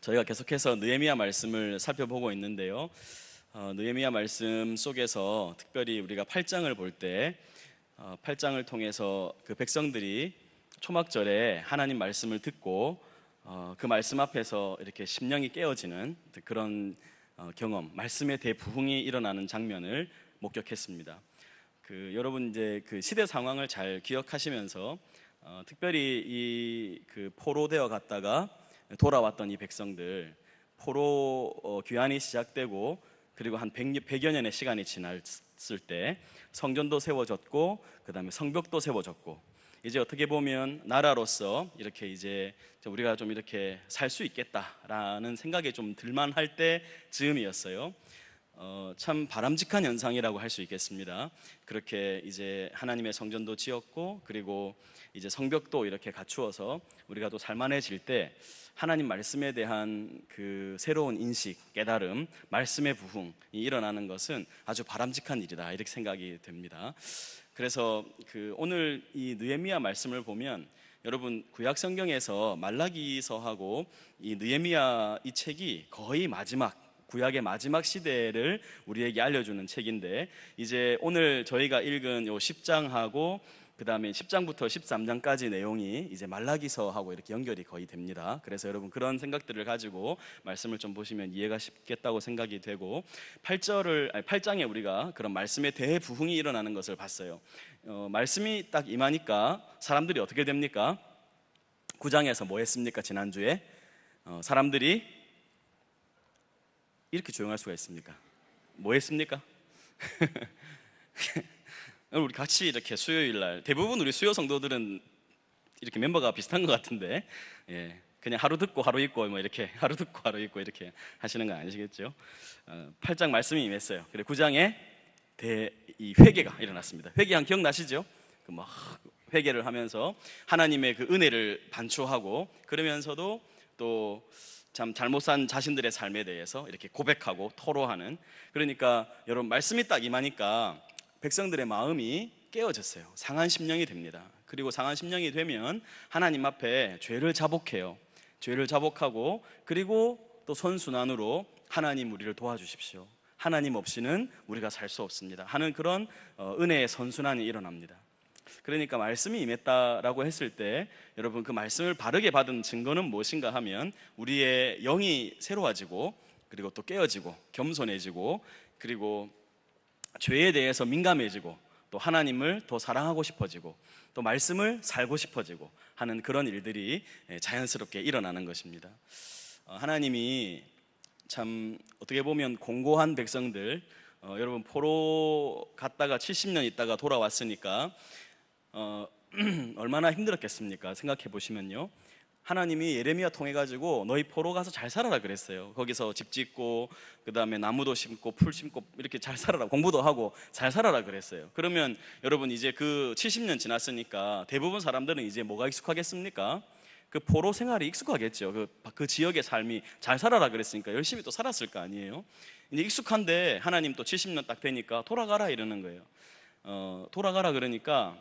저희가 계속해서 느헤미야 말씀을 살펴보고 있는데요. 느헤미야 말씀 속에서 특별히 우리가 8장을 볼 때 8장을 통해서 그 백성들이 초막절에 하나님 말씀을 듣고 그 말씀 앞에서 이렇게 심령이 깨어지는 그런 경험, 말씀의 대부흥이 일어나는 장면을 목격했습니다. 여러분 이제 그 시대 상황을 잘 기억하시면서 특별히 이 그 포로되어 갔다가 돌아왔던 이 백성들, 포로 귀환이 시작되고 그리고 한 100여 년의 시간이 지났을 때 성전도 세워졌고 그 다음에 성벽도 세워졌고 이제 어떻게 보면 나라로서 이렇게 이제 우리가 좀 이렇게 살 수 있겠다라는 생각이 좀 들만할 때 즈음이었어요. 참 바람직한 현상이라고 할 수 있겠습니다. 그렇게 이제 하나님의 성전도 지었고 그리고 이제 성벽도 이렇게 갖추어서 우리가 또 살만해질 때 하나님 말씀에 대한 그 새로운 인식, 깨달음, 말씀의 부흥이 일어나는 것은 아주 바람직한 일이다 이렇게 생각이 됩니다. 그래서 오늘 이 느헤미야 말씀을 보면 여러분 구약 성경에서 말라기서하고 이 느헤미야 이 책이 거의 구약의 마지막 시대를 우리에게 알려주는 책인데 이제 오늘 저희가 읽은 요 10장하고 그 다음에 10장부터 13장까지 내용이 이제 말라기서하고 이렇게 연결이 거의 됩니다. 그래서 여러분 그런 생각들을 가지고 말씀을 좀 보시면 이해가 쉽겠다고 생각이 되고 8장에 우리가 그런 말씀의 대부흥이 일어나는 것을 봤어요. 말씀이 딱 임하니까 사람들이 어떻게 됩니까? 9장에서 뭐 했습니까? 지난주에 사람들이 이렇게 조용할 수가 있습니까? 뭐 했습니까? 우리 같이 이렇게 수요일 날 대부분 우리 수요 성도들은 이렇게 멤버가 비슷한 것 같은데 그냥 하루 듣고 하루 있고 뭐 이렇게 하루 듣고 하루 있고 이렇게 하시는 건 아니시겠죠? 8장 말씀이 임했어요. 그리고 9장에 이 회개가 일어났습니다. 회개한 기억나시죠? 막 회개를 하면서 하나님의 그 은혜를 반추하고 그러면서도 또 참 잘못 산 자신들의 삶에 대해서 이렇게 고백하고 토로하는, 그러니까 여러분 말씀이 딱 임하니까 백성들의 마음이 깨어졌어요. 상한 심령이 됩니다. 그리고 상한 심령이 되면 하나님 앞에 죄를 자복해요. 죄를 자복하고 그리고 또 선순환으로 하나님 우리를 도와주십시오, 하나님 없이는 우리가 살 수 없습니다 하는 그런 은혜의 선순환이 일어납니다. 그러니까 말씀이 임했다라고 했을 때 여러분 그 말씀을 바르게 받은 증거는 무엇인가 하면 우리의 영이 새로워지고 그리고 또 깨어지고 겸손해지고 그리고 죄에 대해서 민감해지고 또 하나님을 더 사랑하고 싶어지고 또 말씀을 살고 싶어지고 하는 그런 일들이 자연스럽게 일어나는 것입니다. 하나님이 참 어떻게 보면 공고한 백성들, 여러분 포로 갔다가 70년 있다가 돌아왔으니까 얼마나 힘들었겠습니까? 생각해 보시면요, 하나님이 예레미야 통해 가지고 너희 포로 가서 잘 살아라 그랬어요. 거기서 집 짓고 그 다음에 나무도 심고 풀 심고 이렇게 잘 살아라, 공부도 하고 잘 살아라 그랬어요. 그러면 여러분 이제 그 70년 지났으니까 대부분 사람들은 이제 뭐가 익숙하겠습니까? 그 포로 생활이 익숙하겠죠. 그 지역의 삶이 잘 살아라 그랬으니까 열심히 또 살았을 거 아니에요. 이제 익숙한데 하나님 또 70년 딱 되니까 돌아가라 이러는 거예요. 돌아가라 그러니까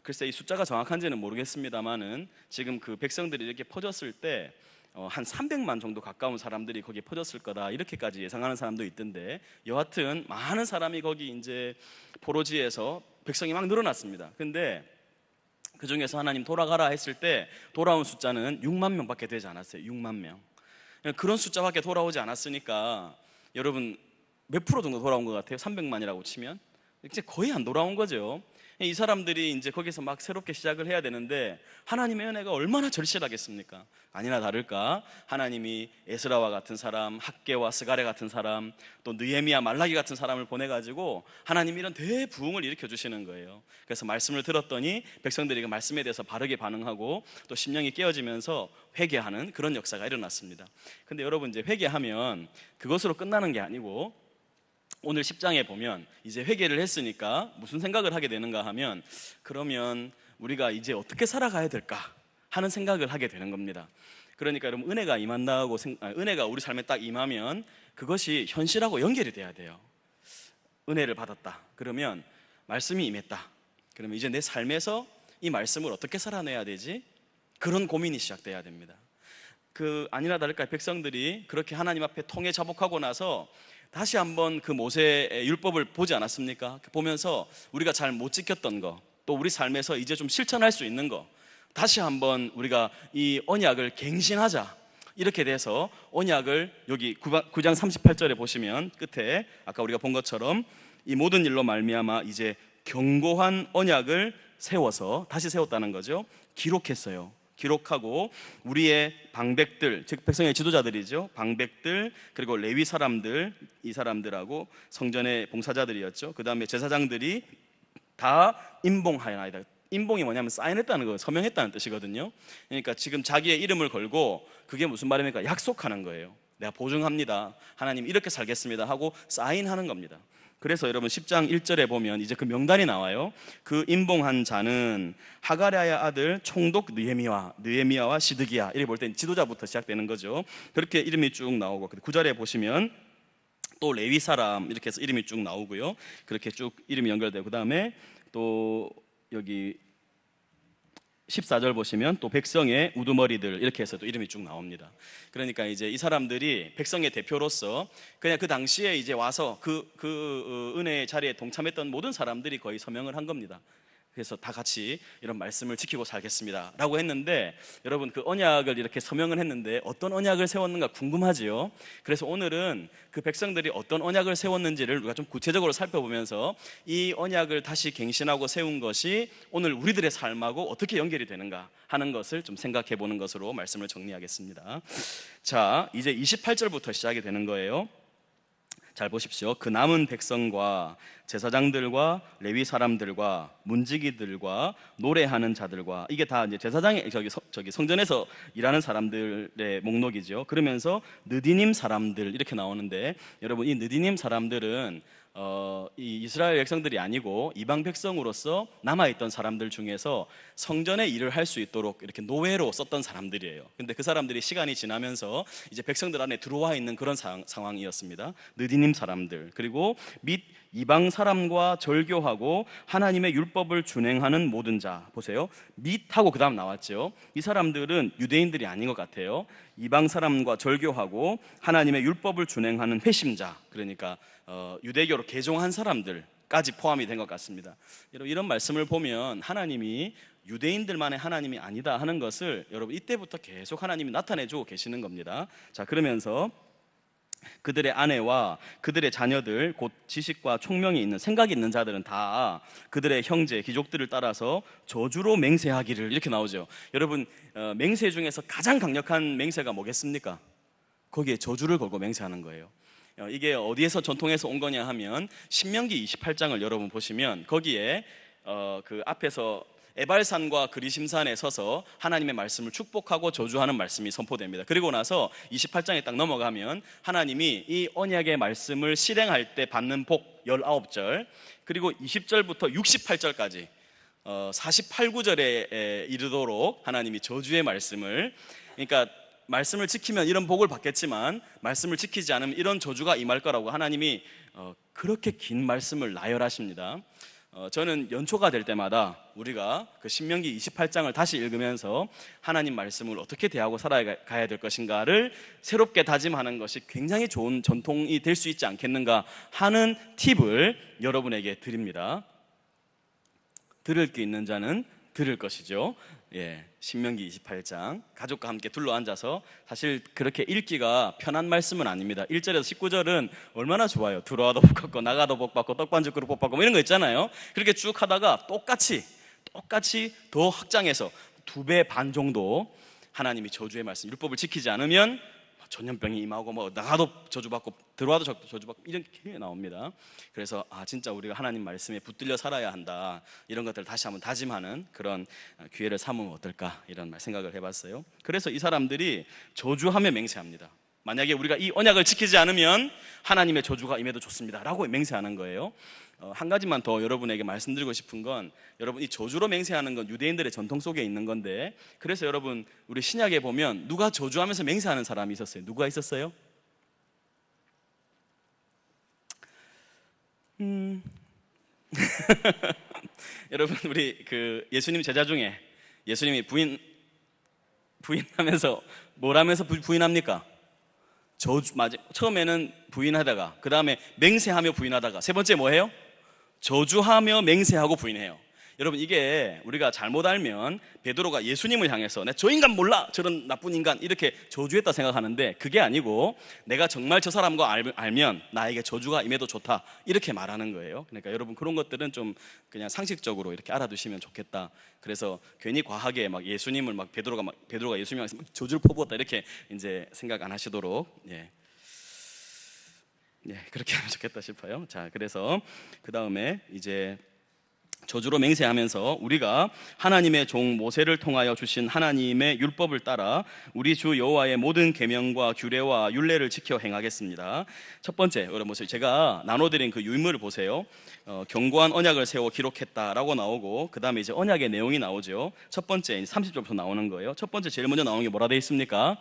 글쎄 이 숫자가 정확한지는 모르겠습니다만은 지금 그 백성들이 이렇게 퍼졌을 때 한 300만 정도 가까운 사람들이 거기에 퍼졌을 거다 이렇게까지 예상하는 사람도 있던데, 여하튼 많은 사람이 거기 이제 포로지에서 백성이 막 늘어났습니다. 근데 그 중에서 하나님 돌아가라 했을 때 돌아온 숫자는 6만 명밖에 되지 않았어요. 6만 명. 그런 숫자밖에 돌아오지 않았으니까 여러분 몇 프로 정도 돌아온 것 같아요? 300만이라고 치면 이제 거의 안 돌아온 거죠. 이 사람들이 이제 거기서 막 새롭게 시작을 해야 되는데 하나님의 은혜가 얼마나 절실하겠습니까? 아니나 다를까 하나님이 에스라와 같은 사람, 학개와 스가랴 같은 사람, 또 느헤미야, 말라기 같은 사람을 보내가지고 하나님이 이런 대부흥을 일으켜 주시는 거예요. 그래서 말씀을 들었더니 백성들이 그 말씀에 대해서 바르게 반응하고 또 심령이 깨어지면서 회개하는 그런 역사가 일어났습니다. 근데 여러분 이제 회개하면 그것으로 끝나는 게 아니고 오늘 10장에 보면 이제 회개를 했으니까 무슨 생각을 하게 되는가 하면, 그러면 우리가 이제 어떻게 살아가야 될까 하는 생각을 하게 되는 겁니다. 그러니까 여러분 은혜가 임한다고 은혜가 우리 삶에 딱 임하면 그것이 현실하고 연결이 돼야 돼요. 은혜를 받았다 그러면 말씀이 임했다 그러면 이제 내 삶에서 이 말씀을 어떻게 살아내야 되지? 그런 고민이 시작돼야 됩니다. 그 아니나 다를까 백성들이 그렇게 하나님 앞에 통회 자복하고 나서 다시 한번 그 모세의 율법을 보지 않았습니까? 보면서 우리가 잘 못 지켰던 거, 또 우리 삶에서 이제 좀 실천할 수 있는 거, 다시 한번 우리가 이 언약을 갱신하자, 이렇게 돼서 언약을 여기 9장 38절에 보시면 끝에 아까 우리가 본 것처럼 이 모든 일로 말미암아 이제 견고한 언약을 세워서, 다시 세웠다는 거죠. 기록했어요. 기록하고 우리의 방백들, 즉 백성의 지도자들이죠. 방백들, 그리고 레위 사람들, 이 사람들하고 성전의 봉사자들이었죠. 그 다음에 제사장들이 다 임봉하여나이다. 임봉이 뭐냐면 사인했다는 거, 서명했다는 뜻이거든요. 그러니까 지금 자기의 이름을 걸고, 그게 무슨 말입니까? 약속하는 거예요. 내가 보증합니다, 하나님 이렇게 살겠습니다 하고 사인하는 겁니다. 그래서 여러분 10장 1절에 보면 이제 그 명단이 나와요. 그 임봉한 자는 하가랴의 아들 총독 느헤미야와 시드기야, 이렇게 볼 땐 지도자부터 시작되는 거죠. 그렇게 이름이 쭉 나오고, 9절에 보시면 또 레위 사람 이렇게 해서 이름이 쭉 나오고요. 그렇게 쭉 이름이 연결되고, 그 다음에 또 여기 14절 보시면 또 백성의 우두머리들 이렇게 해서 또 이름이 쭉 나옵니다. 그러니까 이제 이 사람들이 백성의 대표로서 그냥 그 당시에 이제 와서 그 은혜의 자리에 동참했던 모든 사람들이 거의 서명을 한 겁니다. 그래서 다 같이 이런 말씀을 지키고 살겠습니다 라고 했는데, 여러분 그 언약을 이렇게 서명을 했는데 어떤 언약을 세웠는가 궁금하지요? 그래서 오늘은 그 백성들이 어떤 언약을 세웠는지를 우리가 좀 구체적으로 살펴보면서 이 언약을 다시 갱신하고 세운 것이 오늘 우리들의 삶하고 어떻게 연결이 되는가 하는 것을 좀 생각해 보는 것으로 말씀을 정리하겠습니다. 자, 이제 28절부터 시작이 되는 거예요. 잘 보십시오. 그 남은 백성과 제사장들과 레위 사람들과 문지기들과 노래하는 자들과, 이게 다 이제 제사장의 저기 성전에서 일하는 사람들의 목록이죠. 그러면서 느디님 사람들 이렇게 나오는데, 여러분 이 느디님 사람들은 이 이스라엘 백성들이 아니고 이방 백성으로서 남아있던 사람들 중에서 성전의 일을 할 수 있도록 이렇게 노예로 썼던 사람들이에요. 근데 그 사람들이 시간이 지나면서 이제 백성들 안에 들어와 있는 그런 상황이었습니다. 느디님 사람들, 그리고 및 이방 사람과 절교하고 하나님의 율법을 준행하는 모든 자. 보세요, 및하고 그 다음 나왔죠. 이 사람들은 유대인들이 아닌 것 같아요. 이방 사람과 절교하고 하나님의 율법을 준행하는 회심자, 그러니까 유대교로 개종한 사람들까지 포함이 된 것 같습니다. 여러분 이런 말씀을 보면 하나님이 유대인들만의 하나님이 아니다 하는 것을 여러분 이때부터 계속 하나님이 나타내주고 계시는 겁니다. 자, 그러면서 그들의 아내와 그들의 자녀들, 곧 지식과 총명이 있는, 생각이 있는 자들은 다 그들의 형제 귀족들을 따라서 저주로 맹세하기를, 이렇게 나오죠. 여러분 맹세 중에서 가장 강력한 맹세가 뭐겠습니까? 거기에 저주를 걸고 맹세하는 거예요. 이게 어디에서 전통에서 온 거냐 하면 신명기 28장을 여러분 보시면 거기에 그 앞에서 에발산과 그리심산에 서서 하나님의 말씀을 축복하고 저주하는 말씀이 선포됩니다. 그리고 나서 28장에 딱 넘어가면 하나님이 이 언약의 말씀을 실행할 때 받는 복 19절, 그리고 20절부터 68절까지 48구절에 이르도록 하나님이 저주의 말씀을, 그러니까 말씀을 지키면 이런 복을 받겠지만 말씀을 지키지 않으면 이런 저주가 임할 거라고 하나님이 그렇게 긴 말씀을 나열하십니다. 저는 연초가 될 때마다 우리가 그 신명기 28장을 다시 읽으면서 하나님 말씀을 어떻게 대하고 살아가야 될 것인가를 새롭게 다짐하는 것이 굉장히 좋은 전통이 될 수 있지 않겠는가 하는 팁을 여러분에게 드립니다. 들을 게 있는 자는 들을 것이죠. 예, 신명기 28장 가족과 함께 둘러앉아서, 사실 그렇게 읽기가 편한 말씀은 아닙니다. 1절에서 19절은 얼마나 좋아요. 들어와도 복 받고 나가도 복 받고 떡반죽 그릇 복 받고 뭐 이런 거 있잖아요. 그렇게 쭉 하다가 똑같이 더 확장해서 2배 반 정도 하나님이 저주의 말씀, 율법을 지키지 않으면 전염병이 임하고 뭐 나가도 저주받고 들어와도 저주받고 이렇게 나옵니다. 그래서 진짜 우리가 하나님 말씀에 붙들려 살아야 한다, 이런 것들을 다시 한번 다짐하는 그런 기회를 삼으면 어떨까, 이런 생각을 해봤어요. 그래서 이 사람들이 저주하며 맹세합니다. 만약에 우리가 이 언약을 지키지 않으면 하나님의 저주가 임해도 좋습니다 라고 맹세하는 거예요. 한 가지만 더 여러분에게 말씀드리고 싶은 건, 여러분 이 저주로 맹세하는 건 유대인들의 전통 속에 있는 건데, 그래서 여러분 우리 신약에 보면 누가 저주하면서 맹세하는 사람이 있었어요? 누가 있었어요? 여러분 우리 그 예수님 제자 중에 예수님이 부인하면서 뭘 하면서 부인합니까? 저주, 맞아. 처음에는 부인하다가, 그 다음에 맹세하며 부인하다가, 세 번째 뭐해요? 저주하며 맹세하고 부인해요. 여러분, 이게 우리가 잘못 알면 베드로가 예수님을 향해서 내 저 인간 몰라, 저런 나쁜 인간, 이렇게 저주했다 생각하는데, 그게 아니고 내가 정말 저 사람과 알면 나에게 저주가 임해도 좋다, 이렇게 말하는 거예요. 그러니까 여러분, 그런 것들은 좀 그냥 상식적으로 이렇게 알아두시면 좋겠다. 그래서 괜히 과하게 막 예수님을 막 베드로가 예수님을 향해서 저주를 퍼부었다, 이렇게 이제 생각 안 하시도록, 그렇게 하면 좋겠다 싶어요. 자, 그래서 그 다음에 이제 저주로 맹세하면서 우리가 하나님의 종 모세를 통하여 주신 하나님의 율법을 따라 우리 주 여호와의 모든 계명과 규례와 율례를 지켜 행하겠습니다. 첫 번째, 여러분 보세요. 제가 나눠드린 그 유인물을 보세요. 견고한 언약을 세워 기록했다라고 나오고, 그 다음에 이제 언약의 내용이 나오죠. 첫 번째 30절부터 나오는 거예요. 첫 번째 제일 먼저 나오는 게 뭐라 되어 있습니까?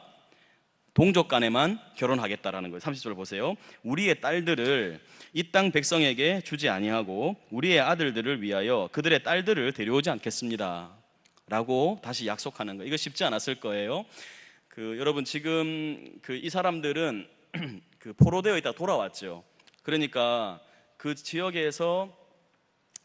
동족 간에만 결혼하겠다라는 거예요. 30절 보세요. 우리의 딸들을 이 땅 백성에게 주지 아니하고 우리의 아들들을 위하여 그들의 딸들을 데려오지 않겠습니다 라고 다시 약속하는 거예요. 이거 쉽지 않았을 거예요. 여러분, 지금 이 사람들은 포로되어 있다 돌아왔죠. 그러니까 그 지역에서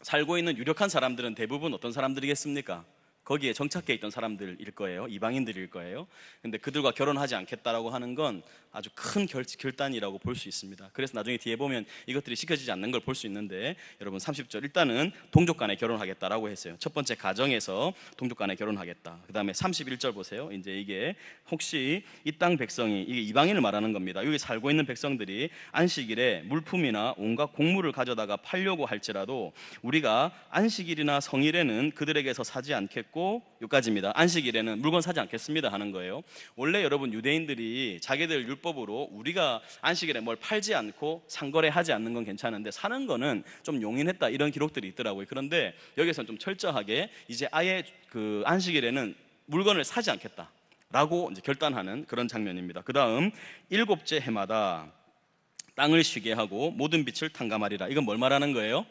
살고 있는 유력한 사람들은 대부분 어떤 사람들이겠습니까? 거기에 정착해 있던 사람들일 거예요. 이방인들일 거예요. 근데 그들과 결혼하지 않겠다라고 하는 건 아주 큰 결단이라고 볼 수 있습니다. 그래서 나중에 뒤에 보면 이것들이 시켜지지 않는 걸 볼 수 있는데, 여러분 30절 일단은 동족 간에 결혼하겠다라고 했어요. 첫 번째 가정에서 동족 간에 결혼하겠다. 그 다음에 31절 보세요. 이제 이게 혹시 이 땅 백성이, 이게 이방인을 말하는 겁니다. 여기 살고 있는 백성들이 안식일에 물품이나 온갖 곡물을 가져다가 팔려고 할지라도 우리가 안식일이나 성일에는 그들에게서 사지 않겠고, 여기까지입니다. 안식일에는 물건 사지 않겠습니다 하는 거예요. 원래 여러분, 유대인들이 자기들 율법으로 우리가 안식일에 뭘 팔지 않고 상거래하지 않는 건 괜찮은데 사는 거는 좀 용인했다, 이런 기록들이 있더라고요. 그런데 여기서는 좀 철저하게 이제 아예 그 안식일에는 물건을 사지 않겠다라고 이제 결단하는 그런 장면입니다. 그 다음 7째 해마다 땅을 쉬게 하고 모든 빛을 탕감하리라. 이건 뭘 말하는 거예요?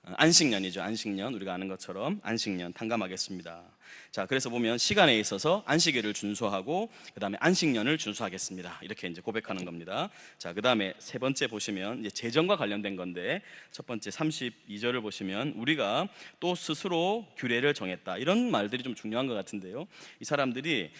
안식년이죠. 안식년, 우리가 아는 것처럼 안식년 탕감하겠습니다. 자, 그래서 보면 시간에 있어서 안식일을 준수하고 그 다음에 안식년을 준수하겠습니다, 이렇게 이제 고백하는 겁니다. 자, 그 다음에 세 번째 보시면 이제 재정과 관련된 건데, 첫 번째 32절을 보시면 우리가 또 스스로 규례를 정했다, 이런 말들이 좀 중요한 것 같은데요. 이 사람들이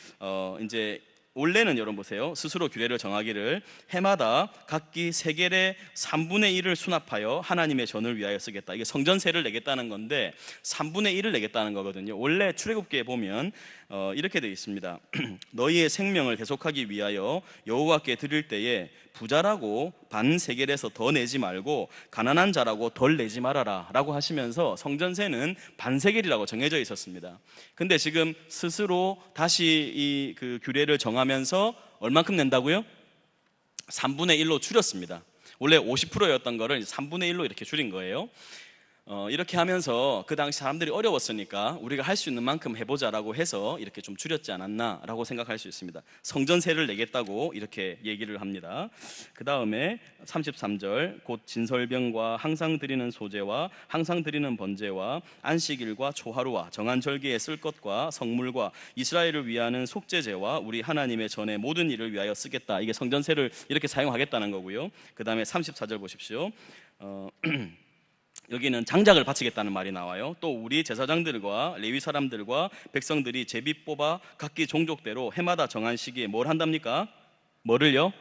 이제 원래는 여러분 보세요. 스스로 규례를 정하기를 해마다 각기 세겔의 3분의 1을 수납하여 하나님의 전을 위하여 쓰겠다. 이게 성전세를 내겠다는 건데 3분의 1을 내겠다는 거거든요. 원래 출애굽기에 보면 이렇게 되어 있습니다. 너희의 생명을 계속하기 위하여 여호와께 드릴 때에 부자라고 반 세겔에서 더 내지 말고 가난한 자라고 덜 내지 말아라 라고 하시면서 성전세는 반 세겔이라고 정해져 있었습니다. 근데 지금 스스로 다시 이 그 규례를 정하면서 얼만큼 낸다고요? 3분의 1로 줄였습니다. 원래 50%였던 거를 3분의 1로 이렇게 줄인 거예요. 이렇게 하면서 그 당시 사람들이 어려웠으니까 우리가 할 수 있는 만큼 해보자라고 해서 이렇게 좀 줄였지 않았나라고 생각할 수 있습니다. 성전세를 내겠다고 이렇게 얘기를 합니다. 그 다음에 33절 곧 진설병과 항상 드리는 소제와 항상 드리는 번제와 안식일과 초하루와 정한 절기에 쓸 것과 성물과 이스라엘을 위하는 속죄제와 우리 하나님의 전의 모든 일을 위하여 쓰겠다. 이게 성전세를 이렇게 사용하겠다는 거고요. 그 다음에 34절 보십시오. 여기는 장작을 바치겠다는 말이 나와요. 또 우리 제사장들과 레위 사람들과 백성들이 제비 뽑아 각기 종족대로 해마다 정한 시기에 뭘 한답니까? 뭐를요?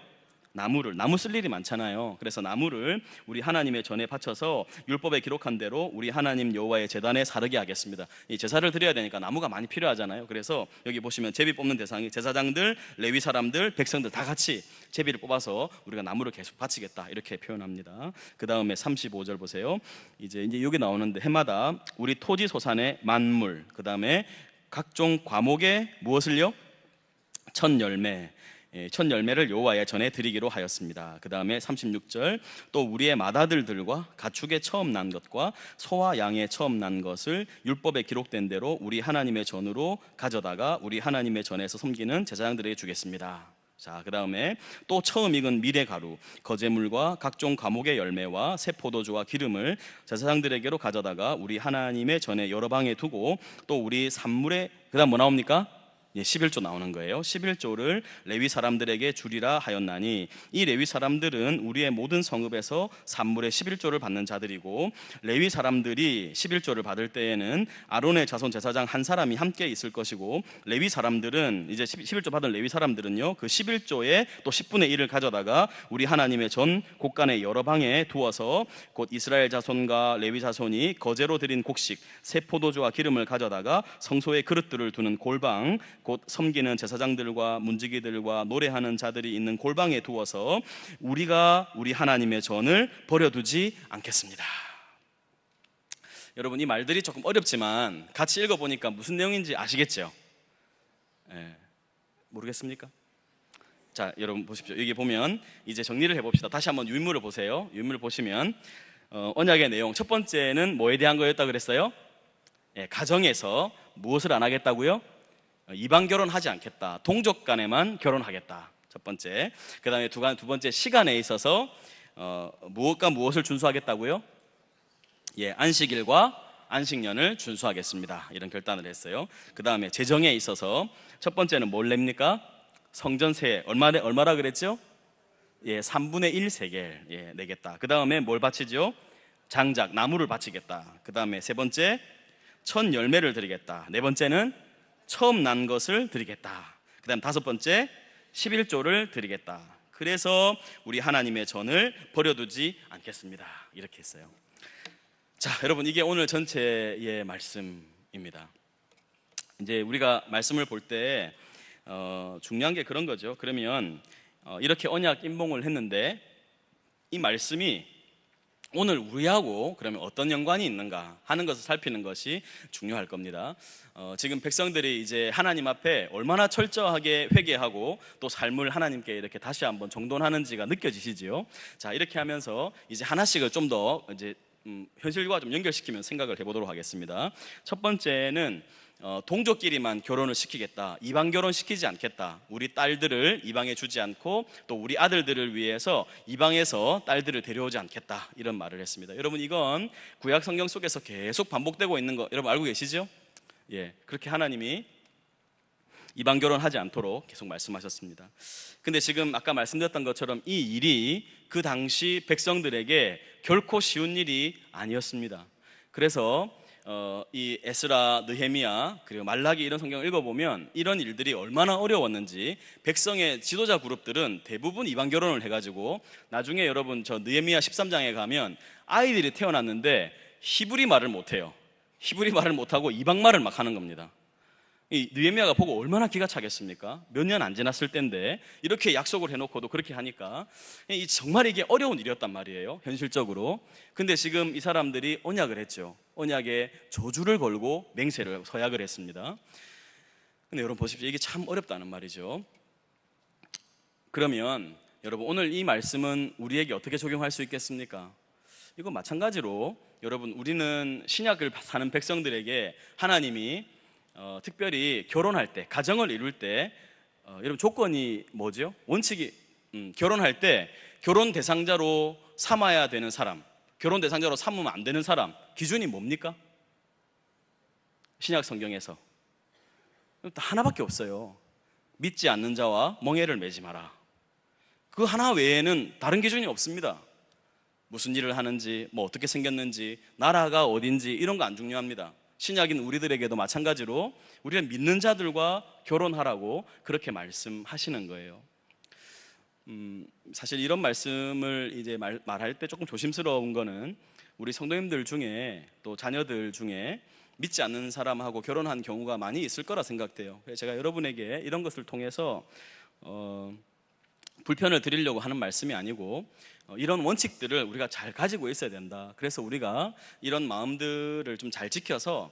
나무 쓸 일이 많잖아요. 그래서 나무를 우리 하나님의 전에 바쳐서 율법에 기록한 대로 우리 하나님 여호와의 제단에 사르게 하겠습니다. 이 제사를 드려야 되니까 나무가 많이 필요하잖아요. 그래서 여기 보시면 제비 뽑는 대상이 제사장들, 레위 사람들, 백성들 다 같이 제비를 뽑아서 우리가 나무를 계속 바치겠다, 이렇게 표현합니다. 그 다음에 35절 보세요. 이제 여기 나오는데 해마다 우리 토지 소산의 만물, 그 다음에 각종 과목의 무엇을요? 첫 열매, 첫 열매를 여호와의 전에 드리기로 하였습니다. 그 다음에 36절 또 우리의 맏아들들과 가축의 처음 난 것과 소와 양의 처음 난 것을 율법에 기록된 대로 우리 하나님의 전으로 가져다가 우리 하나님의 전에서 섬기는 제사장들에게 주겠습니다. 자, 그 다음에 또 처음 익은 미래가루, 거제물과 각종 과목의 열매와 새 포도주와 기름을 제사장들에게로 가져다가 우리 하나님의 전에 여러 방에 두고 또 우리 산물에, 그 다음 뭐 나옵니까? 11조 나오는 거예요. 11조를 레위 사람들에게 주리라 하였나니, 이 레위 사람들은 우리의 모든 성읍에서 산물의 11조를 받는 자들이고, 레위 사람들이 11조를 받을 때에는 아론의 자손 제사장 한 사람이 함께 있을 것이고, 레위 사람들은 이제 11조 받은 레위 사람들은요, 그 11조의 또 10분의 1을 가져다가 우리 하나님의 전 곳간의 여러 방에 두어서 곧 이스라엘 자손과 레위 자손이 거제로 드린 곡식 새 포도주와 기름을 가져다가 성소의 그릇들을 두는 골방, 곧 섬기는 제사장들과 문지기들과 노래하는 자들이 있는 골방에 두어서 우리가 우리 하나님의 전을 버려두지 않겠습니다. 여러분, 이 말들이 조금 어렵지만 같이 읽어보니까 무슨 내용인지 아시겠죠? 모르겠습니까? 자, 여러분 보십시오. 여기 보면 이제 정리를 해봅시다. 다시 한번 유인물을 보세요. 유인물을 보시면 언약의 내용, 첫 번째는 뭐에 대한 거였다 그랬어요? 가정에서 무엇을 안 하겠다고요? 이방 결혼하지 않겠다. 동족 간에만 결혼하겠다. 첫 번째. 그 다음에 두 번째, 시간에 있어서 무엇과 무엇을 준수하겠다고요? 안식일과 안식년을 준수하겠습니다. 이런 결단을 했어요. 그 다음에 재정에 있어서 첫 번째는 뭘 냅니까? 성전세 얼마라 그랬죠? 3분의 1 세겔 내겠다. 그 다음에 뭘 바치죠? 장작, 나무를 바치겠다. 그 다음에 세 번째, 첫 열매를 드리겠다. 네 번째는 처음 난 것을 드리겠다. 그 다음 다섯 번째, 11조를 드리겠다. 그래서 우리 하나님의 전을 버려두지 않겠습니다. 이렇게 했어요. 자, 여러분, 이게 오늘 전체의 말씀입니다. 이제 우리가 말씀을 볼 때 중요한 게 그런 거죠. 그러면 이렇게 언약 임봉을 했는데 이 말씀이 오늘 우리하고 그러면 어떤 연관이 있는가 하는 것을 살피는 것이 중요할 겁니다. 지금 백성들이 이제 하나님 앞에 얼마나 철저하게 회개하고 또 삶을 하나님께 이렇게 다시 한번 정돈하는지가 느껴지시지요. 자, 이렇게 하면서 이제 하나씩을 좀 더 이제 현실과 좀 연결시키면서 생각을 해보도록 하겠습니다. 첫 번째는 동족끼리만 결혼을 시키겠다. 이방 결혼 시키지 않겠다. 우리 딸들을 이방에 주지 않고 또 우리 아들들을 위해서 이방에서 딸들을 데려오지 않겠다. 이런 말을 했습니다. 여러분, 이건 구약 성경 속에서 계속 반복되고 있는 거 여러분 알고 계시죠? 그렇게 하나님이 이방 결혼하지 않도록 계속 말씀하셨습니다. 근데 지금 아까 말씀드렸던 것처럼 이 일이 그 당시 백성들에게 결코 쉬운 일이 아니었습니다. 그래서 이 에스라, 느헤미야 그리고 말라기 이런 성경을 읽어보면 이런 일들이 얼마나 어려웠는지, 백성의 지도자 그룹들은 대부분 이방 결혼을 해가지고 나중에 여러분 저 느헤미야 13장에 가면 아이들이 태어났는데 히브리 말을 못해요. 히브리 말을 못하고 이방 말을 막 하는 겁니다. 이 느헤미야가 보고 얼마나 기가 차겠습니까? 몇 년 안 지났을 때인데 이렇게 약속을 해놓고도 그렇게 하니까 정말 이게 어려운 일이었단 말이에요, 현실적으로. 근데 지금 이 사람들이 언약을 했죠. 언약에 저주를 걸고 맹세를 서약을 했습니다. 근데 여러분 보십시오, 이게 참 어렵다는 말이죠. 그러면 여러분 오늘 이 말씀은 우리에게 어떻게 적용할 수 있겠습니까? 이거 마찬가지로 여러분, 우리는 신약을 사는 백성들에게 하나님이 특별히 결혼할 때, 가정을 이룰 때 여러분 조건이 뭐죠? 원칙이 결혼할 때 결혼 대상자로 삼아야 되는 사람, 결혼 대상자로 삼으면 안 되는 사람, 기준이 뭡니까? 신약 성경에서 하나밖에 없어요. 믿지 않는 자와 멍에를 매지 마라. 그 하나 외에는 다른 기준이 없습니다. 무슨 일을 하는지, 뭐 어떻게 생겼는지, 나라가 어딘지 이런 거 안 중요합니다. 신약인 우리들에게도 마찬가지로 우리는 믿는 자들과 결혼하라고 그렇게 말씀하시는 거예요. 사실 이런 말씀을 이제 말할 때 조금 조심스러운 거는 우리 성도님들 중에 또 자녀들 중에 믿지 않는 사람하고 결혼한 경우가 많이 있을 거라 생각돼요. 그래서 제가 여러분에게 이런 것을 통해서 불편을 드리려고 하는 말씀이 아니고 이런 원칙들을 우리가 잘 가지고 있어야 된다. 그래서 우리가 이런 마음들을 좀 잘 지켜서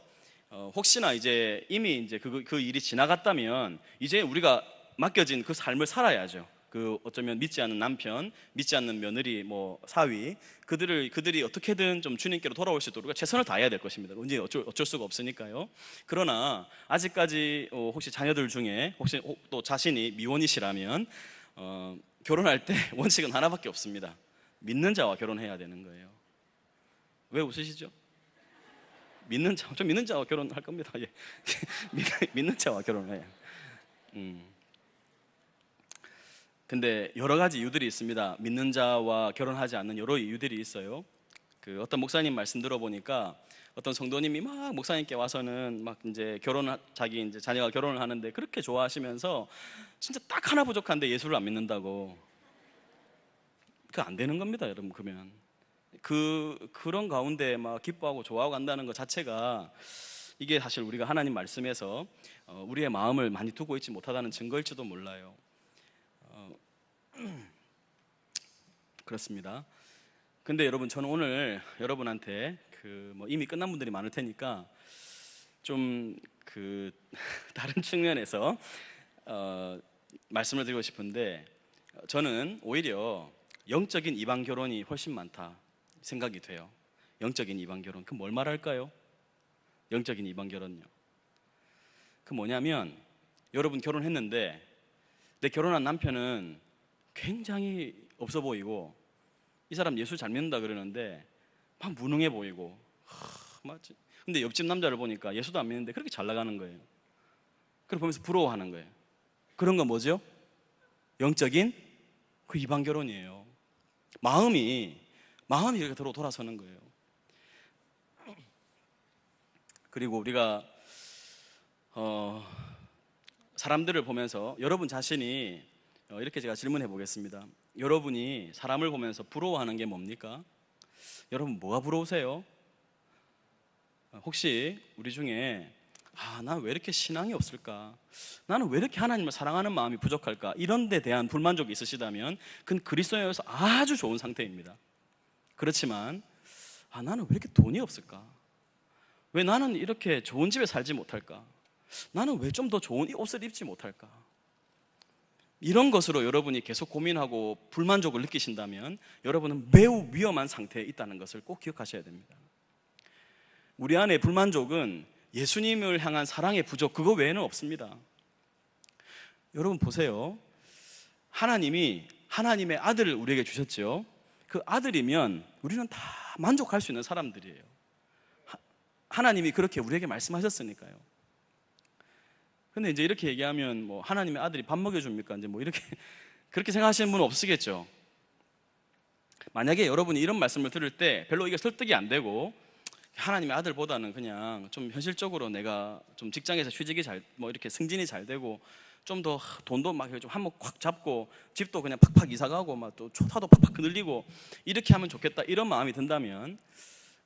혹시나 이제 이미 이제 그 일이 지나갔다면 이제 우리가 맡겨진 그 삶을 살아야죠. 그 어쩌면 믿지 않는 남편, 믿지 않는 며느리, 뭐 사위, 그들이 어떻게든 좀 주님께로 돌아올 수 있도록 우리가 최선을 다해야 될 것입니다. 언제 어쩔 수가 없으니까요. 그러나 아직까지 혹시 자녀들 중에 혹시 또 자신이 미혼이시라면 결혼할 때 원칙은 하나밖에 없습니다. 믿는 자와 결혼해야 되는 거예요. 왜 웃으시죠? 믿는 자와 결혼할 겁니다. 믿는 자와 결혼해요. 근데 여러 가지 이유들이 있습니다. 믿는 자와 결혼하지 않는 여러 이유들이 있어요. 그 어떤 목사님 말씀 들어보니까 어떤 성도님이 막 목사님께 와서는 막 이제 자기 이제 자녀가 결혼을 하는데 그렇게 좋아하시면서 진짜 딱 하나 부족한데 예수를 안 믿는다고. 그 안 되는 겁니다, 여러분. 그러면 그런 가운데 막 기뻐하고 좋아하고 한다는 것 자체가 이게 사실 우리가 하나님 말씀에서 우리의 마음을 많이 두고 있지 못하다는 증거일지도 몰라요. 그렇습니다. 근데 여러분, 저는 오늘 여러분한테 이미 끝난 분들이 많을 테니까 좀 다른 측면에서 말씀을 드리고 싶은데, 저는 오히려 영적인 이방 결혼이 훨씬 많다 생각이 돼요. 영적인 이방 결혼, 그 뭘 말할까요? 영적인 이방 결혼요. 그 뭐냐면, 여러분 결혼했는데 내 결혼한 남편은 굉장히 없어 보이고 이 사람 예수 잘 믿는다 그러는데 막 무능해 보이고, 맞지? 근데 옆집 남자를 보니까 예수도 안 믿는데 그렇게 잘 나가는 거예요. 그걸 보면서 부러워하는 거예요. 그런 건 뭐죠? 영적인 그 이방 결혼이에요. 마음이 이렇게 돌아서는 거예요. 그리고 우리가 사람들을 보면서 여러분 자신이 이렇게 제가 질문해 보겠습니다. 여러분이 사람을 보면서 부러워하는 게 뭡니까? 여러분 뭐가 부러우세요? 혹시 우리 중에 나는 왜 이렇게 신앙이 없을까? 나는 왜 이렇게 하나님을 사랑하는 마음이 부족할까? 이런 데 대한 불만족이 있으시다면 그건 그리스도인으로서 아주 좋은 상태입니다. 그렇지만 나는 왜 이렇게 돈이 없을까? 왜 나는 이렇게 좋은 집에 살지 못할까? 나는 왜 좀 더 좋은 옷을 입지 못할까? 이런 것으로 여러분이 계속 고민하고 불만족을 느끼신다면 여러분은 매우 위험한 상태에 있다는 것을 꼭 기억하셔야 됩니다. 우리 안에 불만족은 예수님을 향한 사랑의 부족, 그거 외에는 없습니다. 여러분 보세요. 하나님이 하나님의 아들을 우리에게 주셨죠. 그 아들이면 우리는 다 만족할 수 있는 사람들이에요. 하나님이 그렇게 우리에게 말씀하셨으니까요. 근데 이제 이렇게 얘기하면 하나님의 아들이 밥 먹여줍니까? 이제 이렇게 그렇게 생각하시는 분은 없으시겠죠. 만약에 여러분이 이런 말씀을 들을 때 별로 이게 설득이 안 되고 하나님의 아들보다는 그냥 좀 현실적으로 내가 좀 직장에서 취직이 잘 이렇게 승진이 잘 되고 좀 더 돈도 막 좀 한몫 확 잡고 집도 그냥 팍팍 이사가고 막 또 초타도 팍팍 늘리고 이렇게 하면 좋겠다, 이런 마음이 든다면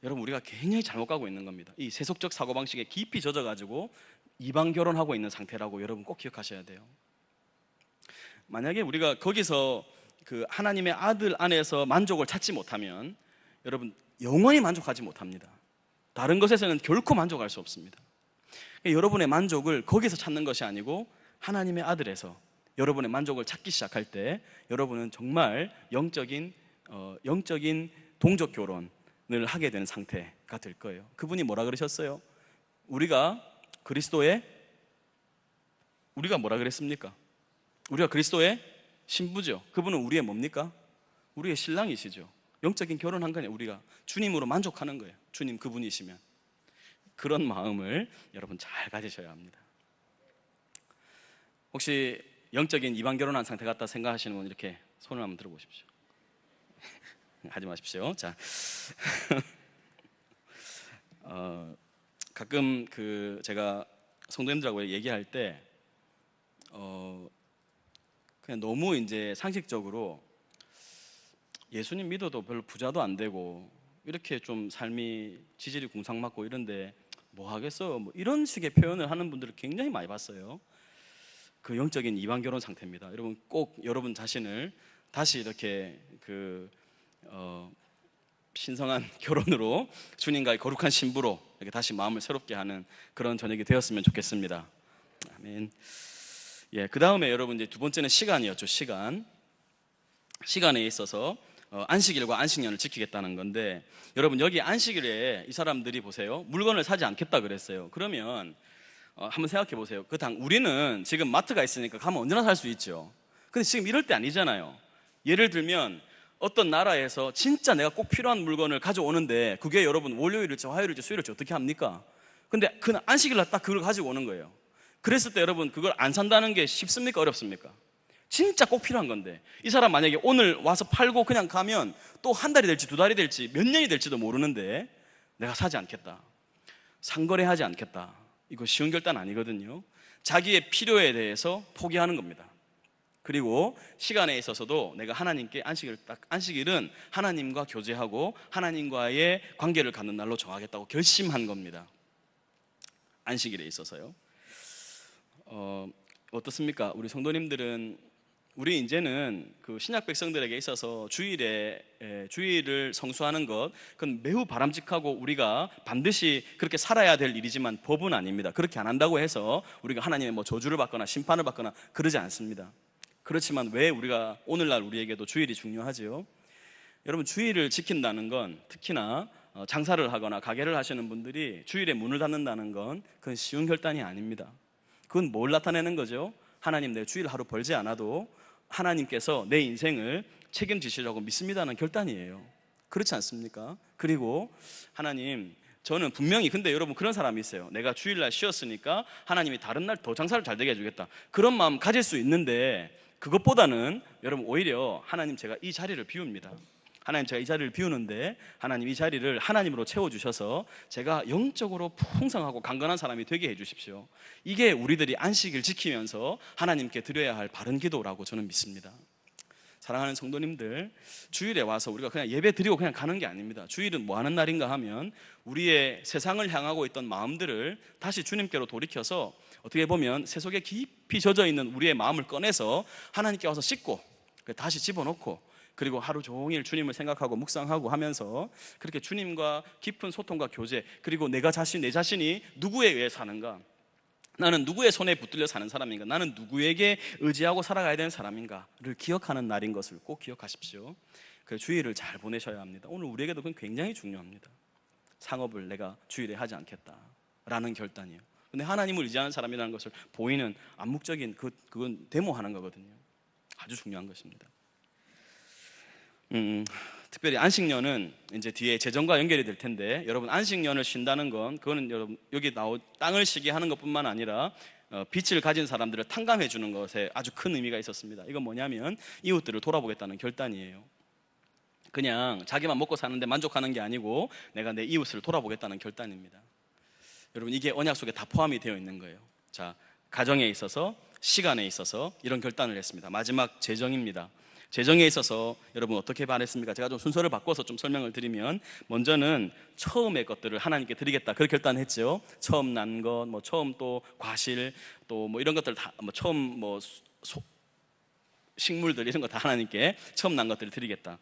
여러분, 우리가 굉장히 잘못 가고 있는 겁니다. 이 세속적 사고방식에 깊이 젖어가지고 이방 결혼하고 있는 상태라고 여러분 꼭 기억하셔야 돼요. 만약에 우리가 거기서 그 하나님의 아들 안에서 만족을 찾지 못하면 여러분 영원히 만족하지 못합니다. 다른 것에서는 결코 만족할 수 없습니다. 여러분의 만족을 거기서 찾는 것이 아니고 하나님의 아들에서 여러분의 만족을 찾기 시작할 때 여러분은 정말 영적인 동족 결혼을 하게 되는 상태가 될 거예요. 그분이 뭐라 그러셨어요? 우리가 뭐라 그랬습니까? 우리가 그리스도의 신부죠. 그분은 우리의 뭡니까? 우리의 신랑이시죠. 영적인 결혼한 거냐. 우리가 주님으로 만족하는 거예요. 주님 그분이시면. 그런 마음을 여러분 잘 가지셔야 합니다. 혹시 영적인 이방 결혼한 상태 같다 생각하시는 분 이렇게 손을 한번 들어보십시오. 하지 마십시오. 자, 가끔 제가 성도님들하고 얘기할 때 그냥 너무 이제 상식적으로 예수님 믿어도 별로 부자도 안 되고 이렇게 좀 삶이 지질이 궁상맞고 이런데 뭐 하겠어? 이런 식의 표현을 하는 분들을 굉장히 많이 봤어요. 그 영적인 이방 결혼 상태입니다. 여러분 꼭 여러분 자신을 다시 이렇게 신성한 결혼으로 주님과의 거룩한 신부로 이렇게 다시 마음을 새롭게 하는 그런 저녁이 되었으면 좋겠습니다. 아멘. 예, 그 다음에 여러분 이제 두 번째는 시간이었죠. 시간에 있어서 안식일과 안식년을 지키겠다는 건데, 여러분 여기 안식일에 이 사람들이 보세요. 물건을 사지 않겠다 그랬어요. 그러면 한번 생각해 보세요. 우리는 지금 마트가 있으니까 가면 언제나 살 수 있죠. 근데 지금 이럴 때 아니잖아요. 예를 들면 어떤 나라에서 진짜 내가 꼭 필요한 물건을 가져오는데 그게 여러분 월요일일지 화요일일지 수요일일지 어떻게 합니까? 근데 그 안식일날 딱 그걸 가지고 오는 거예요. 그랬을 때 여러분 그걸 안 산다는 게 쉽습니까? 어렵습니까? 진짜 꼭 필요한 건데 이 사람 만약에 오늘 와서 팔고 그냥 가면 또 한 달이 될지 두 달이 될지 몇 년이 될지도 모르는데 내가 사지 않겠다, 상거래하지 않겠다, 이거 쉬운 결단 아니거든요. 자기의 필요에 대해서 포기하는 겁니다. 그리고 시간에 있어서도 내가 하나님께 안식일은 하나님과 교제하고 하나님과의 관계를 갖는 날로 정하겠다고 결심한 겁니다. 안식일에 있어서요. 어떻습니까? 우리 성도님들은 우리 이제는 그 신약 백성들에게 있어서 주일을 성수하는 것, 그건 매우 바람직하고 우리가 반드시 그렇게 살아야 될 일이지만 법은 아닙니다. 그렇게 안 한다고 해서 우리가 하나님의 뭐 저주를 받거나 심판을 받거나 그러지 않습니다. 그렇지만 왜 우리가 오늘날 우리에게도 주일이 중요하지요? 여러분, 주일을 지킨다는 건 특히나 장사를 하거나 가게를 하시는 분들이 주일에 문을 닫는다는 건 그건 쉬운 결단이 아닙니다. 그건 뭘 나타내는 거죠? 하나님, 내 주일 하루 벌지 않아도 하나님께서 내 인생을 책임지시려고 믿습니다는 결단이에요. 그렇지 않습니까? 그리고 하나님, 저는 분명히, 근데 여러분 그런 사람이 있어요. 내가 주일날 쉬었으니까 하나님이 다른 날 더 장사를 잘 되게 해주겠다, 그런 마음 가질 수 있는데, 그것보다는 여러분 오히려 하나님, 제가 이 자리를 비웁니다. 하나님, 제가 이 자리를 비우는데 하나님 이 자리를 하나님으로 채워주셔서 제가 영적으로 풍성하고 강건한 사람이 되게 해주십시오. 이게 우리들이 안식일 지키면서 하나님께 드려야 할 바른 기도라고 저는 믿습니다. 사랑하는 성도님들, 주일에 와서 우리가 그냥 예배 드리고 그냥 가는 게 아닙니다. 주일은 뭐 하는 날인가 하면 우리의 세상을 향하고 있던 마음들을 다시 주님께로 돌이켜서, 어떻게 보면 세 속에 깊이 젖어 있는 우리의 마음을 꺼내서 하나님께 와서 씻고 다시 집어넣고, 그리고 하루 종일 주님을 생각하고 묵상하고 하면서 그렇게 주님과 깊은 소통과 교제, 그리고 내 자신이 누구에 의해 사는가, 나는 누구의 손에 붙들려 사는 사람인가, 나는 누구에게 의지하고 살아가야 되는 사람인가를 기억하는 날인 것을 꼭 기억하십시오. 그 주일을 잘 보내셔야 합니다. 오늘 우리에게도 그건 굉장히 중요합니다. 상업을 내가 주일에 하지 않겠다라는 결단이에요. 근데 하나님을 의지하는 사람이라는 것을 보이는 암묵적인 그건 데모하는 거거든요. 아주 중요한 것입니다. 특별히 안식년은 이제 뒤에 재정과 연결이 될 텐데, 여러분 안식년을 쉰다는 건 그거는 여러분 여기 땅을 쉬게 하는 것뿐만 아니라 빚을 가진 사람들을 탕감해 주는 것에 아주 큰 의미가 있었습니다. 이건 뭐냐면 이웃들을 돌아보겠다는 결단이에요. 그냥 자기만 먹고 사는데 만족하는 게 아니고 내가 내 이웃을 돌아보겠다는 결단입니다. 여러분, 이게 언약 속에 다 포함이 되어 있는 거예요. 자, 가정에 있어서, 시간에 있어서 이런 결단을 했습니다. 마지막 재정입니다. 재정에 있어서 여러분 어떻게 말했습니까? 제가 좀 순서를 바꿔서 좀 설명을 드리면, 먼저는 처음의 것들을 하나님께 드리겠다, 그렇게 결단했죠. 처음 난 것, 뭐 처음 또 과실, 또 뭐 이런 것들 다, 뭐 처음 뭐 식물들 이런 거 다 하나님께 처음 난 것들을 드리겠다.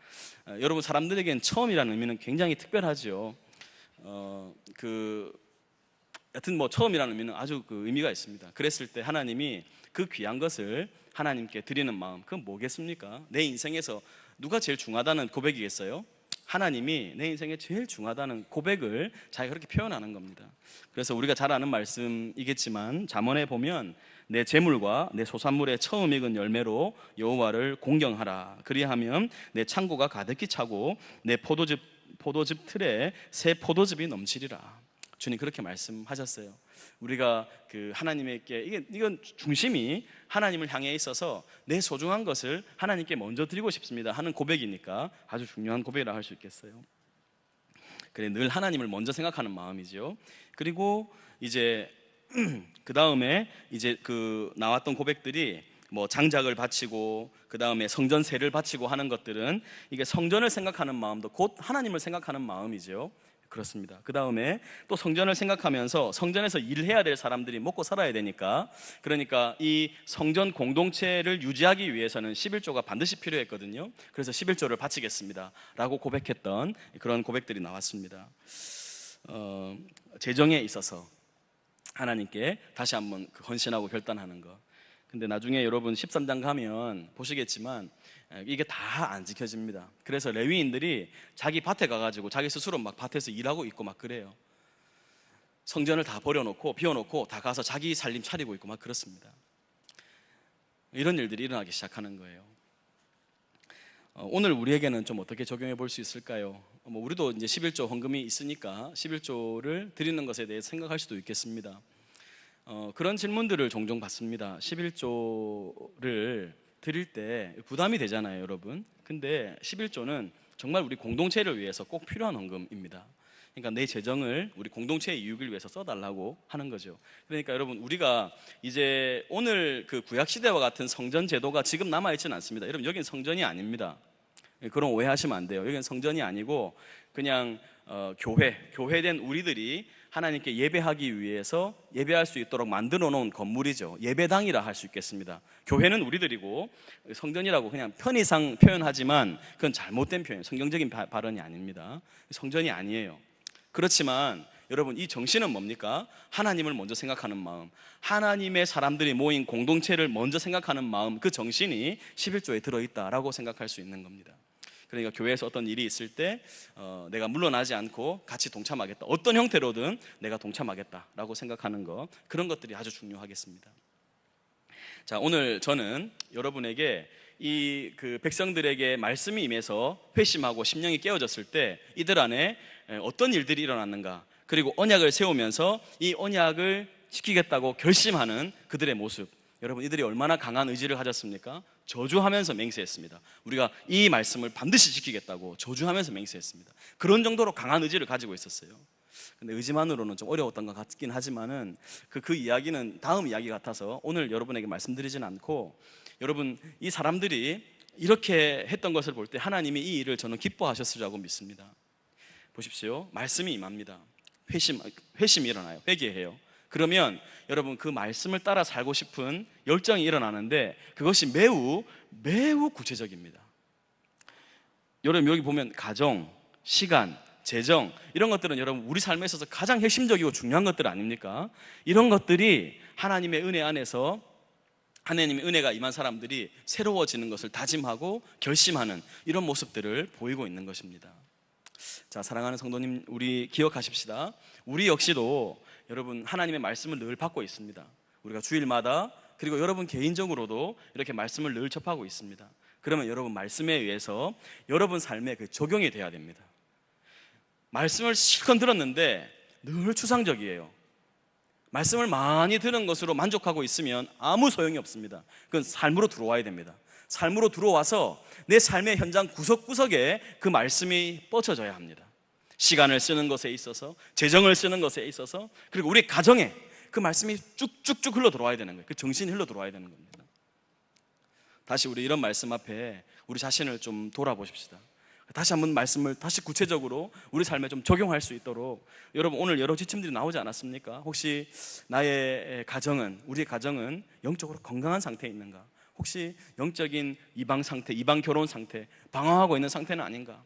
여러분, 사람들에겐 처음이라는 의미는 굉장히 특별하죠. 여튼 뭐 처음이라는 의미는 아주 그 의미가 있습니다. 그랬을 때 하나님이 그 귀한 것을 하나님께 드리는 마음, 그건 뭐겠습니까? 내 인생에서 누가 제일 중요하다는 고백이겠어요? 하나님이 내 인생에 제일 중요하다는 고백을 자기가 그렇게 표현하는 겁니다. 그래서 우리가 잘 아는 말씀이겠지만 잠언에 보면 내 재물과 내 소산물의 처음 익은 열매로 여호와를 공경하라. 그리하면 내 창고가 가득히 차고 내 포도즙 틀에 새 포도즙이 넘치리라. 주님 그렇게 말씀하셨어요. 우리가 그 하나님께 이건 중심이 하나님을 향해 있어서 내 소중한 것을 하나님께 먼저 드리고 싶습니다 하는 고백이니까 아주 중요한 고백이라 할 수 있겠어요. 그래, 늘 하나님을 먼저 생각하는 마음이죠. 그리고 이제 그 다음에 이제 그 나왔던 고백들이 뭐 장작을 바치고 그 다음에 성전세를 바치고 하는 것들은 이게 성전을 생각하는 마음도 곧 하나님을 생각하는 마음이죠. 그렇습니다. 그 다음에 또 성전을 생각하면서 성전에서 일해야 될 사람들이 먹고 살아야 되니까, 그러니까 이 성전 공동체를 유지하기 위해서는 11조가 반드시 필요했거든요. 그래서 11조를 바치겠습니다 라고 고백했던 그런 고백들이 나왔습니다. 재정에 있어서 하나님께 다시 한번 헌신하고 결단하는 것. 근데 나중에 여러분 13장 가면 보시겠지만 이게 다 안 지켜집니다. 그래서 레위인들이 자기 밭에 가가지고 자기 스스로 막 밭에서 일하고 있고 막 그래요. 성전을 다 버려놓고 비워놓고 다 가서 자기 살림 차리고 있고 막 그렇습니다. 이런 일들이 일어나기 시작하는 거예요. 오늘 우리에게는 좀 어떻게 적용해 볼 수 있을까요? 우리도 이제 11조 헌금이 있으니까 11조를 드리는 것에 대해 생각할 수도 있겠습니다. 그런 질문들을 종종 받습니다. 11조를 드릴 때 부담이 되잖아요, 여러분. 근데 11조는 정말 우리 공동체를 위해서 꼭 필요한 헌금입니다. 그러니까 내 재정을 우리 공동체의 이익을 위해서 써달라고 하는 거죠. 그러니까 여러분, 우리가 이제 오늘 그 구약시대와 같은 성전 제도가 지금 남아있지는 않습니다. 여러분, 여긴 성전이 아닙니다. 그런 오해하시면 안 돼요. 여긴 성전이 아니고 그냥 교회된 우리들이 하나님께 예배하기 위해서 예배할 수 있도록 만들어 놓은 건물이죠. 예배당이라 할 수 있겠습니다. 교회는 우리들이고 성전이라고 그냥 편의상 표현하지만 그건 잘못된 표현, 성경적인 발언이 아닙니다. 성전이 아니에요. 그렇지만 여러분, 이 정신은 뭡니까? 하나님을 먼저 생각하는 마음, 하나님의 사람들이 모인 공동체를 먼저 생각하는 마음, 그 정신이 11조에 들어있다라고 생각할 수 있는 겁니다. 그러니까 교회에서 어떤 일이 있을 때 내가 물러나지 않고 같이 동참하겠다, 어떤 형태로든 내가 동참하겠다라고 생각하는 것, 그런 것들이 아주 중요하겠습니다. 자, 오늘 저는 여러분에게 이 그 백성들에게 말씀이 임해서 회심하고 심령이 깨어졌을 때 이들 안에 어떤 일들이 일어났는가, 그리고 언약을 세우면서 이 언약을 지키겠다고 결심하는 그들의 모습, 여러분, 이들이 얼마나 강한 의지를 가졌습니까? 저주하면서 맹세했습니다. 우리가 이 말씀을 반드시 지키겠다고 저주하면서 맹세했습니다. 그런 정도로 강한 의지를 가지고 있었어요. 근데 의지만으로는 좀 어려웠던 것 같긴 하지만은 그 이야기는 다음 이야기 같아서 오늘 여러분에게 말씀드리진 않고, 여러분, 이 사람들이 이렇게 했던 것을 볼 때 하나님이 이 일을 저는 기뻐하셨으리라고 믿습니다. 보십시오. 말씀이 임합니다. 회심이 일어나요. 회개해요. 그러면 여러분, 그 말씀을 따라 살고 싶은 열정이 일어나는데 그것이 매우 구체적입니다. 여러분, 여기 보면 가정, 시간, 재정, 이런 것들은 여러분 우리 삶에 있어서 가장 핵심적이고 중요한 것들 아닙니까? 이런 것들이 하나님의 은혜 안에서, 하나님의 은혜가 임한 사람들이 새로워지는 것을 다짐하고 결심하는 이런 모습들을 보이고 있는 것입니다. 자, 사랑하는 성도님, 우리 기억하십시다. 우리 역시도 여러분 하나님의 말씀을 늘 받고 있습니다. 우리가 주일마다, 그리고 여러분 개인적으로도 이렇게 말씀을 늘 접하고 있습니다. 그러면 여러분 말씀에 의해서 여러분 삶에 그 적용이 돼야 됩니다. 말씀을 실컷 들었는데 늘 추상적이에요. 말씀을 많이 들은 것으로 만족하고 있으면 아무 소용이 없습니다. 그건 삶으로 들어와야 됩니다. 삶으로 들어와서 내 삶의 현장 구석구석에 그 말씀이 뻗쳐져야 합니다. 시간을 쓰는 것에 있어서, 재정을 쓰는 것에 있어서, 그리고 우리 가정에 그 말씀이 쭉쭉쭉 흘러 들어와야 되는 거예요. 그 정신이 흘러 들어와야 되는 겁니다. 다시 우리 이런 말씀 앞에 우리 자신을 좀 돌아보십시다. 다시 한번 말씀을 다시 구체적으로 우리 삶에 좀 적용할 수 있도록, 여러분 오늘 여러 지침들이 나오지 않았습니까? 혹시 나의 가정은, 우리의 가정은 영적으로 건강한 상태에 있는가? 혹시 영적인 이방 상태, 이방 결혼 상태, 방황하고 있는 상태는 아닌가?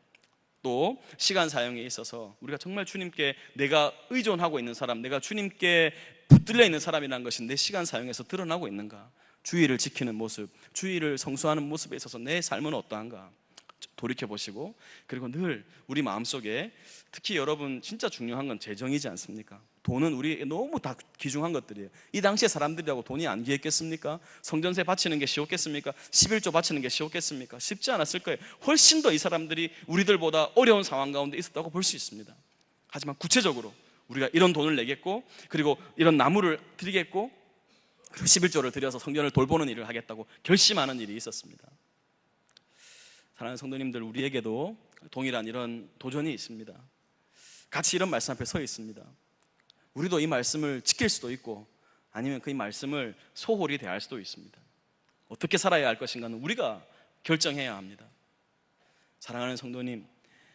또 시간 사용에 있어서 우리가 정말 주님께 내가 의존하고 있는 사람, 내가 주님께 붙들려 있는 사람이라는 것이 내 시간 사용에서 드러나고 있는가? 주의를 지키는 모습, 주의를 성수하는 모습에 있어서 내 삶은 어떠한가? 돌이켜보시고, 그리고 늘 우리 마음속에, 특히 여러분 진짜 중요한 건 재정이지 않습니까? 돈은 우리에게 너무 다 귀중한 것들이에요. 이 당시에 사람들이라고 돈이 안 귀했겠습니까? 성전세 바치는 게 쉬웠겠습니까? 11조 바치는 게 쉬웠겠습니까? 쉽지 않았을 거예요. 훨씬 더 이 사람들이 우리들보다 어려운 상황 가운데 있었다고 볼 수 있습니다. 하지만 구체적으로 우리가 이런 돈을 내겠고, 그리고 이런 나무를 드리겠고, 그리고 11조를 드려서 성전을 돌보는 일을 하겠다고 결심하는 일이 있었습니다. 사랑하는 성도님들, 우리에게도 동일한 이런 도전이 있습니다. 같이 이런 말씀 앞에 서 있습니다. 우리도 이 말씀을 지킬 수도 있고, 아니면 그 이 말씀을 소홀히 대할 수도 있습니다. 어떻게 살아야 할 것인가는 우리가 결정해야 합니다. 사랑하는 성도님,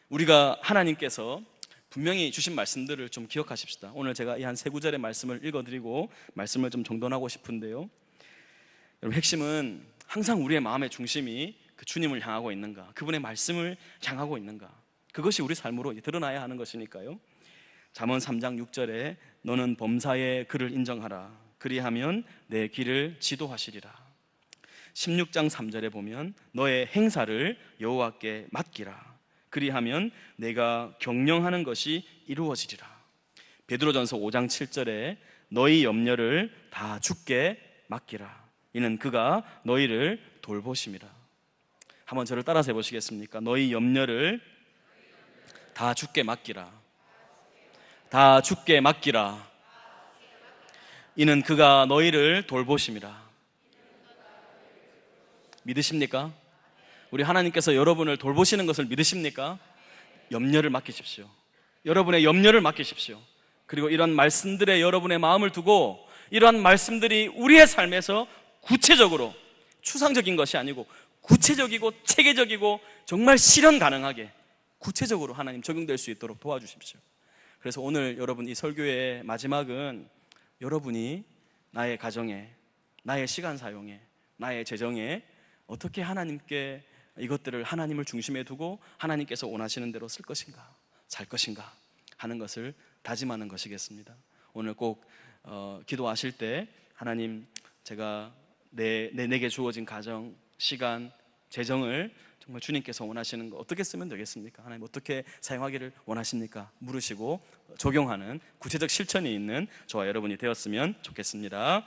우리가 하나님께서 분명히 주신 말씀들을 좀 기억하십시다. 오늘 제가 이 한 세 구절의 말씀을 읽어드리고 말씀을 좀 정돈하고 싶은데요, 여러분, 핵심은 항상 우리의 마음의 중심이 그 주님을 향하고 있는가, 그분의 말씀을 향하고 있는가, 그것이 우리 삶으로 드러나야 하는 것이니까요. 잠언 3장 6절에 너는 범사의 그를 인정하라, 그리하면 내 길을 지도하시리라. 16장 3절에 보면 너의 행사를 여호와께 맡기라, 그리하면 내가 경영하는 것이 이루어지리라. 베드로전서 5장 7절에 너희 염려를 다 주께 맡기라, 이는 그가 너희를 돌보심이라. 한번 저를 따라서 해보시겠습니까? 너희 염려를 다 주께 맡기라. 다 주께 맡기라. 이는 그가 너희를 돌보심이라. 믿으십니까? 우리 하나님께서 여러분을 돌보시는 것을 믿으십니까? 염려를 맡기십시오. 여러분의 염려를 맡기십시오. 그리고 이런 말씀들에 여러분의 마음을 두고 이러한 말씀들이 우리의 삶에서 구체적으로, 추상적인 것이 아니고 구체적이고 체계적이고 정말 실현 가능하게 구체적으로 하나님 적용될 수 있도록 도와주십시오. 그래서 오늘 여러분 이 설교의 마지막은 여러분이 나의 가정에, 나의 시간 사용에, 나의 재정에 어떻게 하나님께 이것들을 하나님을 중심에 두고 하나님께서 원하시는 대로 쓸 것인가, 살 것인가 하는 것을 다짐하는 것이겠습니다. 오늘 꼭 기도하실 때 하나님, 제가 내게 주어진 가정, 시간, 재정을 정말 주님께서 원하시는 거 어떻게 쓰면 되겠습니까? 하나님 어떻게 사용하기를 원하십니까? 물으시고 적용하는 구체적 실천이 있는 저와 여러분이 되었으면 좋겠습니다.